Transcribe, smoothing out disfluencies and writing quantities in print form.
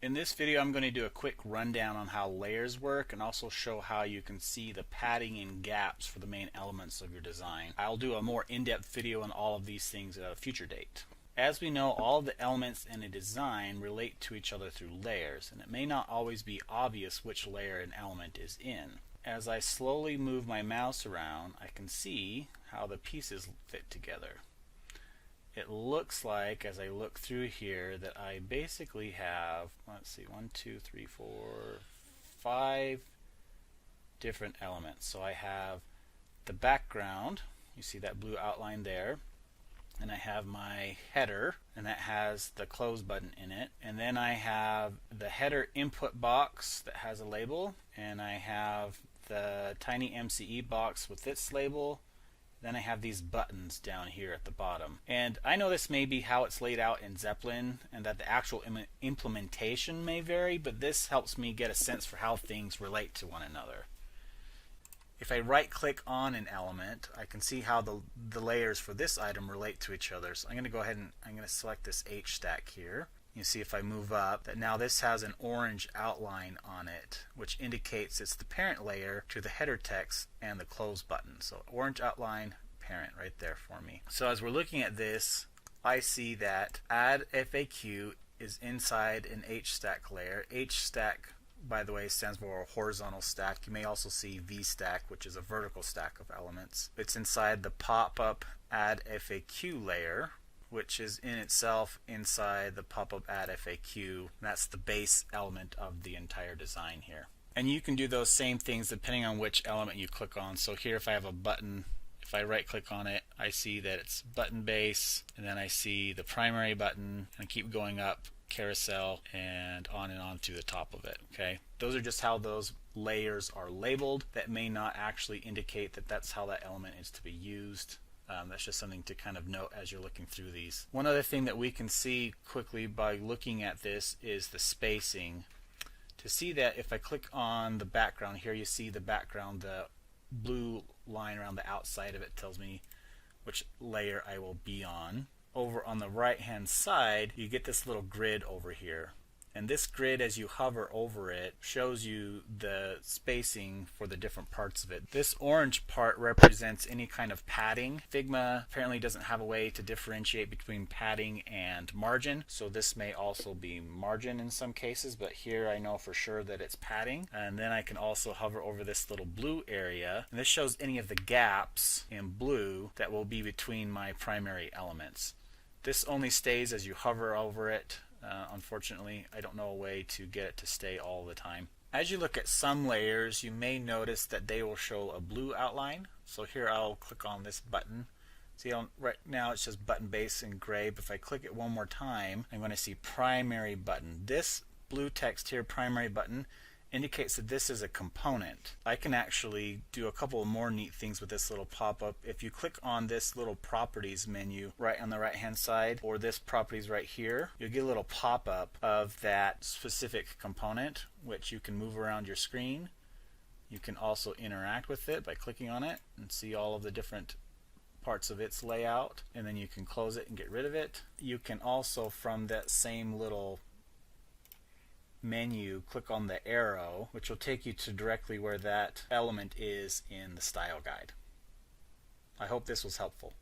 In this video I'm going to do a quick rundown on how layers work and also show how you can see the padding and gaps for the main elements of your design. I'll do a more in-depth video on all of these things at a future date. As we know, all of the elements in a design relate to each other through layers, and it may not always be obvious which layer an element is in. As I slowly move my mouse around, I can see how the pieces fit together. It looks like, as I look through here, that I basically have, let's see, 1, 2, 3, 4, 5 different elements. So I have the background, you see that blue outline there, and I have my header, and that has the close button in it, and then I have the header input box that has a label, and I have the tiny MCE box with its label. Then I have these buttons down here at the bottom. And I know this may be how it's laid out in Zeppelin and that the actual implementation may vary, but this helps me get a sense for how things relate to one another. If I right click on an element, I can see how the layers for this item relate to each other. So I'm going to go ahead and I'm going to select this H stack here. You see if I move up that now this has an orange outline on it, which indicates it's the parent layer to the header text and the close button. So orange outline, parent right there for me. So as we're looking at this, I see that add FAQ is inside an H stack layer. H stack, by the way, stands for a horizontal stack. You may also see V stack, which is a vertical stack of elements. It's inside the pop-up add FAQ layer, which is in itself inside the pop-up add FAQ. That's the base element of the entire design here. And you can do those same things depending on which element you click on. So here if I have a button, if I right click on it, I see that it's button base, and then I see the primary button, and keep going up, carousel, and on to the top of it. Okay, those are just how those layers are labeled. That may not actually indicate that that's how that element is to be used. That's just something to kind of note as you're looking through these. One other thing that we can see quickly by looking at this is the spacing. To see that, if I click on the background here, you see the background, the blue line around the outside of it tells me which layer I will be on. Over on the right hand side, you get this little grid over here. And this grid, as you hover over it, shows you the spacing for the different parts of it. This orange part represents any kind of padding. Figma apparently doesn't have a way to differentiate between padding and margin, so this may also be margin in some cases, but here I know for sure that it's padding. And then I can also hover over this little blue area, and this shows any of the gaps in blue that will be between my primary elements. This only stays as you hover over it. Unfortunately, I don't know a way to get it to stay all the time. As you look at some layers, you may notice that they will show a blue outline. So here I'll click on this button. See, right now it's just button base in gray, but if I click it one more time, I'm going to see primary button. This blue text here, primary button, indicates that this is a component. I can actually do a couple of more neat things with this little pop-up. If you click on this little properties menu right on the right hand side, or this properties right here, you'll get a little pop-up of that specific component, which you can move around your screen. You can also interact with it by clicking on it and see all of the different parts of its layout, and then you can close it and get rid of it. You can also, from that same little menu, click on the arrow, which will take you to directly where that element is in the style guide. I hope this was helpful.